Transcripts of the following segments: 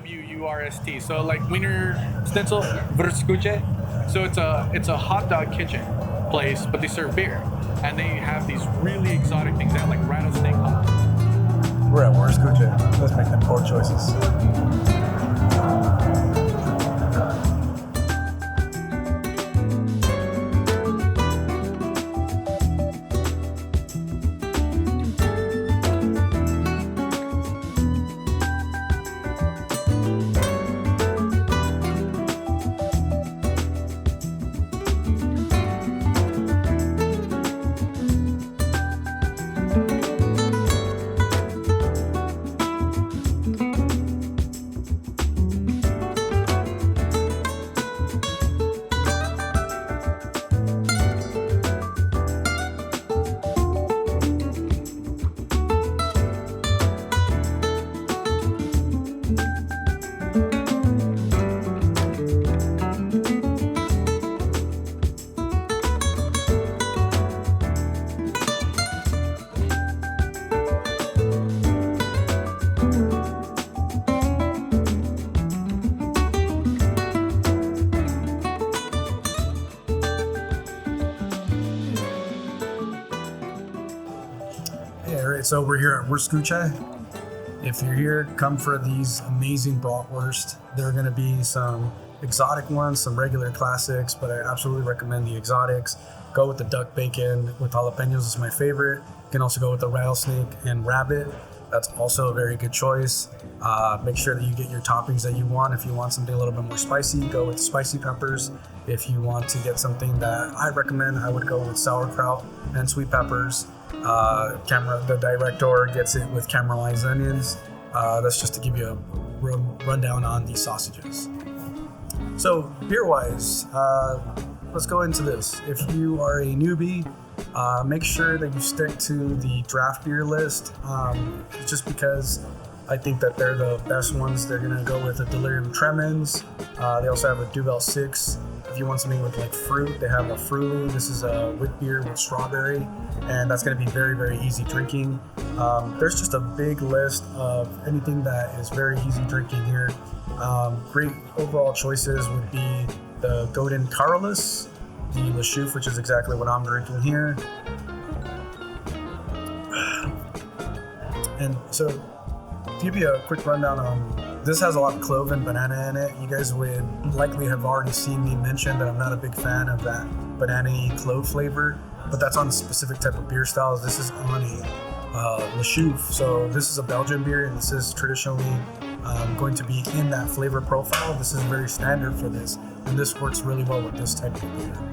Wurst. So like Wiener Schnitzel, Würstkuche. So it's a hot dog kitchen place, but they serve beer, and they have these really exotic things. They have like rattlesnake hot. We're at Würstkuche. Let's make them poor choices. So we're here at Würstkuche. If you're here, come for these amazing bratwurst. There are going to be some exotic ones, some regular classics, but I absolutely recommend the exotics. Go with the duck bacon with jalapenos is my favorite. You can also go with the rattlesnake and rabbit. That's also a very good choice. Make sure that you get your toppings that you want. If you want something a little bit more spicy, go with spicy peppers. If you want to get something that I recommend, I would go with sauerkraut and sweet peppers. The director gets it with caramelized onions. That's just to give you a rundown on these sausages. So beer-wise, let's go into this. If you are a newbie, make sure that you stick to the draft beer list, just because I think that they're the best ones. They're going to go with a Delirium Tremens. They also have a Duvel 6. If you want something with like fruit, they have a Fruity. This is a wit beer with strawberry, and that's going to be very, very easy drinking. There's just a big list of anything that is very easy drinking here. Great overall choices would be the Golden Carolus, the Le Chouffe, which is exactly what I'm drinking here. And so, to give you a quick rundown on this, has a lot of clove and banana in it. You guys would likely have already seen me mention that I'm not a big fan of that banana-y clove flavor, but that's on a specific type of beer styles. This is on a Le Chouffe. So this is a Belgian beer, and this is traditionally going to be in that flavor profile. This is very standard for this, and this works really well with this type of beer.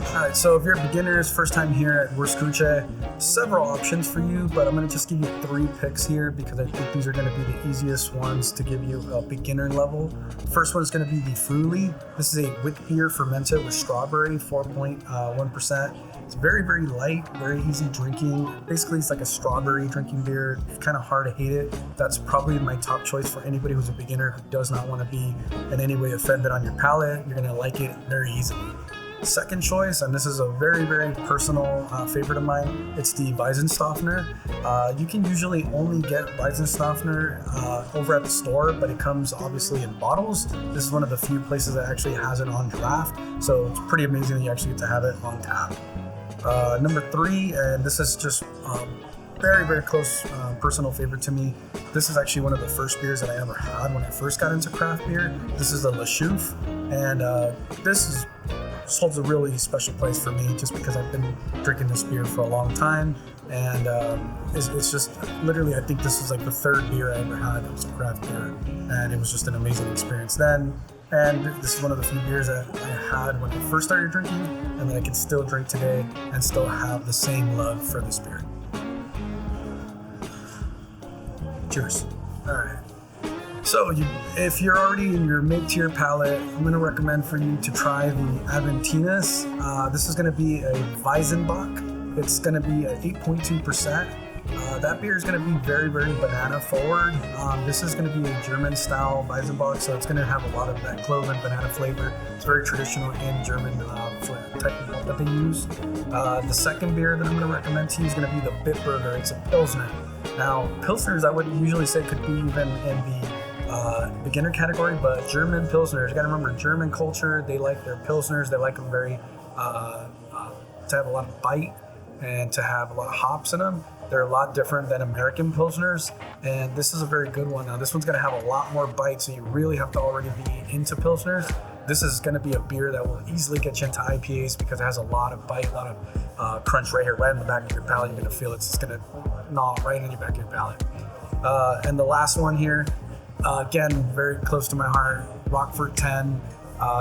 Alright, so if you're beginners, first time here at Würstkuche, several options for you, but I'm going to just give you 3 picks here because I think these are going to be the easiest ones to give you a beginner level. First one is going to be the Fruity. This is a wit beer fermented with strawberry, 4.1%. It's very, very light, very easy drinking. Basically, it's like a strawberry drinking beer. It's kind of hard to hate it. That's probably my top choice for anybody who's a beginner who does not want to be in any way offended on your palate. You're going to like it very easily. Second choice, and this is a very, very personal favorite of mine, it's the Weizenstoffner. You can usually only get Weizenstoffner over at the store, but it comes obviously in bottles. This is one of the few places that actually has it on draft, so it's pretty amazing that you actually get to have it on tap. Number 3, and this is just very, very close personal favorite to me. This is actually one of the first beers that I ever had when I first got into craft beer. This is the Le Chouffe, and this holds a really special place for me just because I've been drinking this beer for a long time, and it's just literally, I think this is like the 3rd beer I ever had that was a craft beer, and it was just an amazing experience then. And this is one of the few beers that I had when I first started drinking, and that I can still drink today and still have the same love for this beer. Cheers. All right. So if you're already in your mid-tier palate, I'm going to recommend for you to try the Aventinus. This is going to be a Weizenbock. It's going to be at 8.2%. That beer is going to be very, very banana forward. This is going to be a German style Weizenbock, so it's going to have a lot of that clove and banana flavor. It's very traditional in German type of malt that they use. The second beer that I'm going to recommend to you is going to be the Bitburger. It's a Pilsner. Now, Pilsners I would usually say could be even in the beginner category, but German Pilsners, you gotta remember German culture, they like their Pilsners, they like them very, to have a lot of bite and to have a lot of hops in them. They're a lot different than American Pilsners, and this is a very good one. Now, this one's gonna have a lot more bite, so you really have to already be into Pilsners. This is gonna be a beer that will easily get you into IPAs because it has a lot of bite, a lot of crunch right here, right in the back of your palate. You're gonna feel it's just gonna gnaw right in your back of your palate. And the last one here, again, very close to my heart, Rockford 10.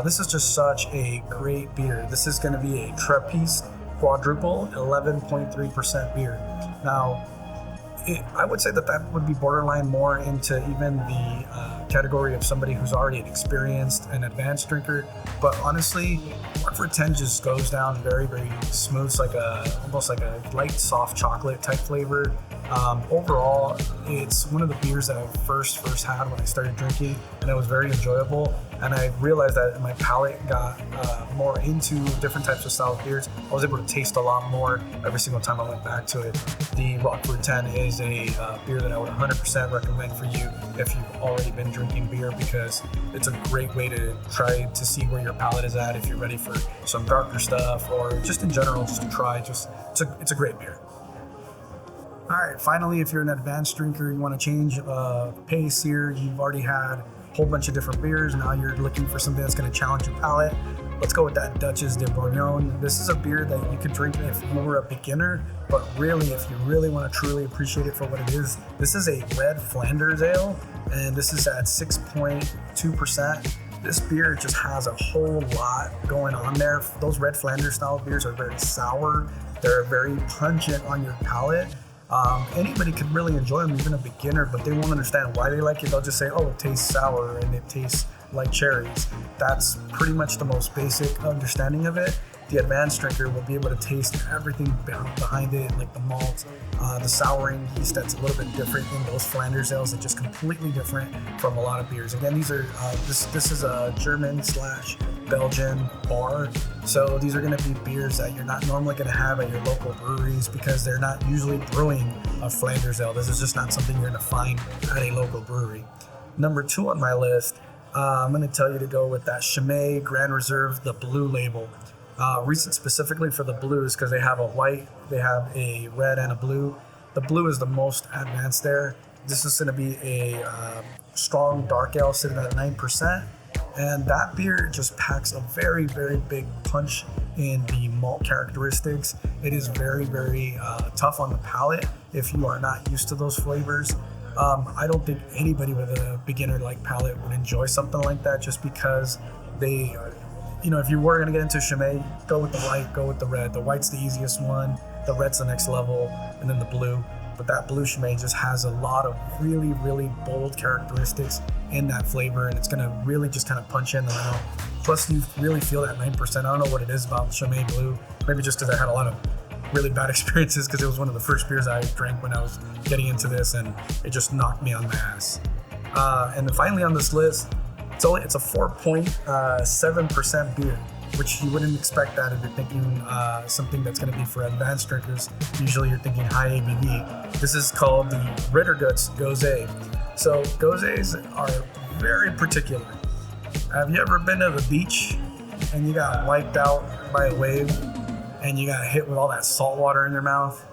This is just such a great beer. This is going to be a Trappist quadruple, 11.3% beer. Now, I would say that would be borderline more into even the category of somebody who's already an experienced and advanced drinker. But honestly, Rockford 10 just goes down very, very smooth. It's like almost like a light, soft chocolate type flavor. Overall, it's one of the beers that I first had when I started drinking, and it was very enjoyable. And I realized that my palate got more into different types of style of beers. I was able to taste a lot more every single time I went back to it. The Rockford 10 is a beer that I would 100% recommend for you if you've already been drinking beer, because it's a great way to try to see where your palate is at if you're ready for some darker stuff, or just in general, just to try. It's a great beer. All right, finally, if you're an advanced drinker, you want to change pace here, you've already had a whole bunch of different beers, now you're looking for something that's going to challenge your palate. Let's go with that Duchess de Bourgogne. This is a beer that you could drink if you were a beginner, but really, if you really want to truly appreciate it for what it is, this is a red Flanders ale, and this is at 6.2%. This beer just has a whole lot going on there. Those red Flanders style beers are very sour. They're very pungent on your palate. Anybody could really enjoy them, even a beginner, but they won't understand why they like it. They'll just say, oh, it tastes sour and it tastes like cherries. That's pretty much the most basic understanding of it. The advanced drinker will be able to taste everything behind it, like the malt, the souring yeast that's a little bit different in those Flanders ales. They're just completely different from a lot of beers. Again, these are this is a German/Belgian bar, so these are going to be beers that you're not normally going to have at your local breweries because they're not usually brewing a Flanders ale. This is just not something you're going to find at a local brewery. Number 2 on my list, I'm going to tell you to go with that Chimay Grand Reserve, the blue label. Reason specifically for the blue is because they have a white, they have a red, and a blue. The blue is the most advanced there. This is going to be a strong dark ale sitting at 9%. And that beer just packs a very, very big punch in the malt characteristics. It is very, very tough on the palate if you are not used to those flavors. I don't think anybody with a beginner-like palate would enjoy something like that, just because they... if you were going to get into Chimay, go with the white, go with the red. The white's the easiest one, the red's the next level, and then the blue. But that blue Chimay just has a lot of really, really bold characteristics in that flavor, and it's going to really just kind of punch in the mouth. Plus, you really feel that 9%. I don't know what it is about Chimay Blue. Maybe just because I had a lot of really bad experiences, because it was one of the first beers I drank when I was getting into this, and it just knocked me on my ass. And then finally on this list, it's a 4.7% beer, which you wouldn't expect that if you're thinking something that's going to be for advanced drinkers. Usually you're thinking high ABV. This is called the Rittergut's Gose. So Goses are very particular. Have you ever been to the beach and you got wiped out by a wave and you got hit with all that salt water in your mouth?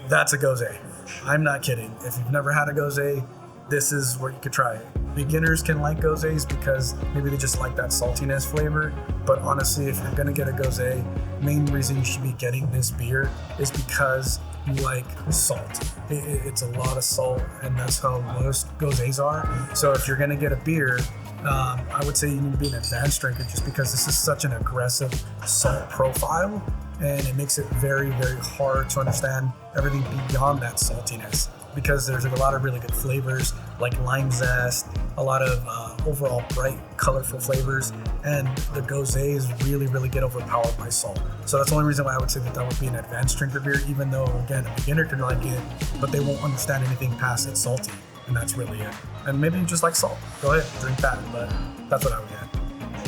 That's a Gose. I'm not kidding. If you've never had a Gose, this is where you could try it. Beginners can like Goses because maybe they just like that saltiness flavor. But honestly, if you're going to get a Gose, main reason you should be getting this beer is because you like salt. It's a lot of salt, and that's how most Goses are. So if you're going to get a beer, I would say you need to be an advanced drinker, just because this is such an aggressive salt profile, and it makes it very, very hard to understand everything beyond that saltiness, because there's a lot of really good flavors like lime zest, a lot of overall bright, colorful flavors, and the Goses really, really get overpowered by salt. So that's the only reason why I would say that would be an advanced drinker beer, even though, again, a beginner can like it, but they won't understand anything past it's salty, and that's really it. And maybe you just like salt. Go ahead, drink that, but that's what I would get.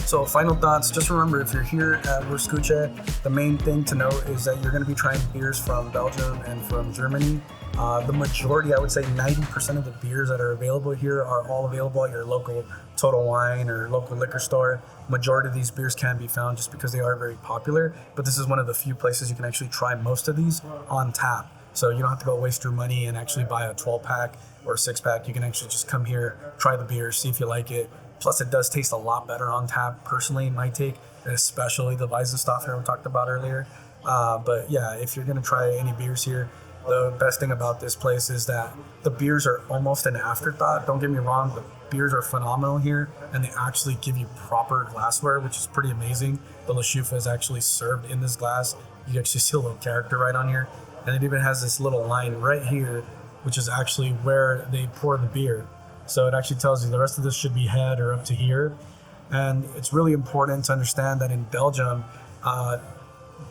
So final thoughts, just remember if you're here at Würstkuche, the main thing to note is that you're going to be trying beers from Belgium and from Germany. The majority, I would say 90% of the beers that are available here are all available at your local Total Wine or local liquor store. Majority of these beers can be found just because they are very popular, but this is one of the few places you can actually try most of these on tap. So you don't have to go waste your money and actually buy a 12-pack or a 6-pack. You can actually just come here, try the beer, see if you like it. Plus, it does taste a lot better on tap, personally, in my take, especially the Weizenstoffer we talked about earlier. But yeah, if you're going to try any beers here, the best thing about this place is that the beers are almost an afterthought. Don't get me wrong, the beers are phenomenal here, and they actually give you proper glassware, which is pretty amazing. The Lashufa is actually served in this glass. You actually see a little character right on here. And it even has this little line right here, which is actually where they pour the beer. So it actually tells you the rest of this should be head or up to here. And it's really important to understand that in Belgium,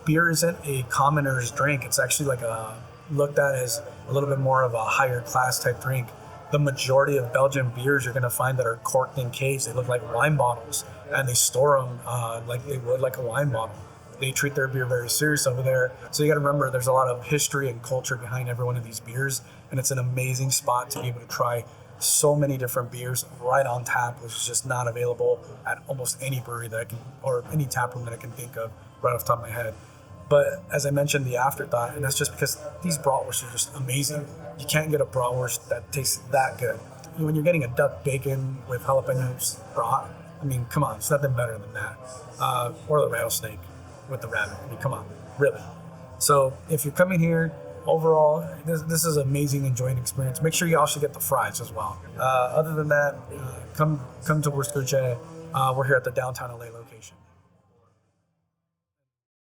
beer isn't a commoner's drink. It's actually like looked at as a little bit more of a higher class type drink. The majority of Belgian beers you're going to find that are corked in cases. They look like wine bottles, and they store them like they would like a wine bottle. They treat their beer very serious over there. So you got to remember there's a lot of history and culture behind every one of these beers, and it's an amazing spot to be able to try so many different beers right on tap, which is just not available at almost any brewery that I can, or any tap room that I can think of right off the top of my head. But as I mentioned, the afterthought, and that's just because these bratwursts are just amazing. You can't get a bratwurst that tastes that good. When you're getting a duck bacon with jalapenos brat, I mean, come on, it's nothing better than that. Or the rattlesnake with the rabbit. I mean, come on, really. So if you're coming here, overall, this is an amazing, enjoying experience. Make sure you also get the fries as well. Other than that, come to Würstkuche. We're here at the downtown LA